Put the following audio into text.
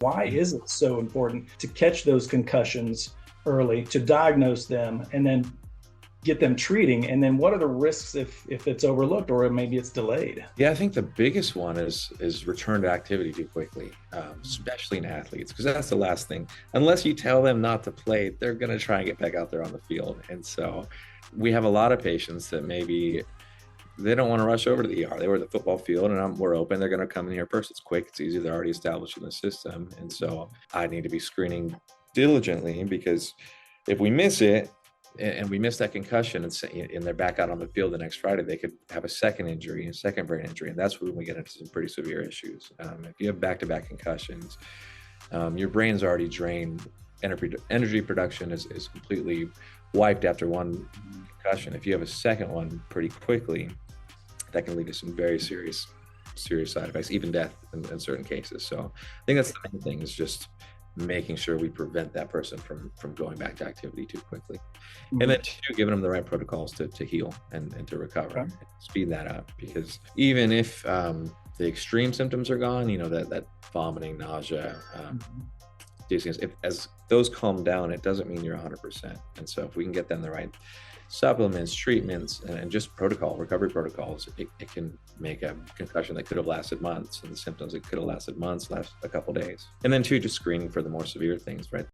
Why is it so important to catch those concussions early, to diagnose them, and then get them treating? And then what are the risks if it's overlooked or maybe it's delayed? Yeah, I think the biggest one is return to activity too quickly, especially in athletes, because that's the last thing. Unless you tell them not to play, they're going to try and get back out there on the field. And so we have a lot of patients that maybe they don't want to rush over to the ER. They were at the football field and we're open. They're going to come in here first. It's quick. It's easy. They're already established in the system. And so I need to be screening diligently, because if we miss it, and we miss that concussion and they're back out on the field the next Friday, they could have a second injury, a second brain injury. And that's when we get into some pretty severe issues. If you have back-to-back concussions, your brain's already drained. Energy production is completely wiped after one concussion. If you have a second one pretty quickly, that can lead to some very serious side effects, even death in certain cases. So I think that's the main thing, is just making sure we prevent that person from going back to activity too quickly. Mm-hmm. And then two, giving them the right protocols to heal and to recover, and speed that up. Because even if the extreme symptoms are gone, that vomiting, nausea, dizziness, as those calm down, it doesn't mean you're 100%. And so if we can get them the right supplements, treatments, and just recovery protocols, it can make a concussion that could have lasted months, and the symptoms that could have lasted months last a couple days. And then two, just screening for the more severe things, right?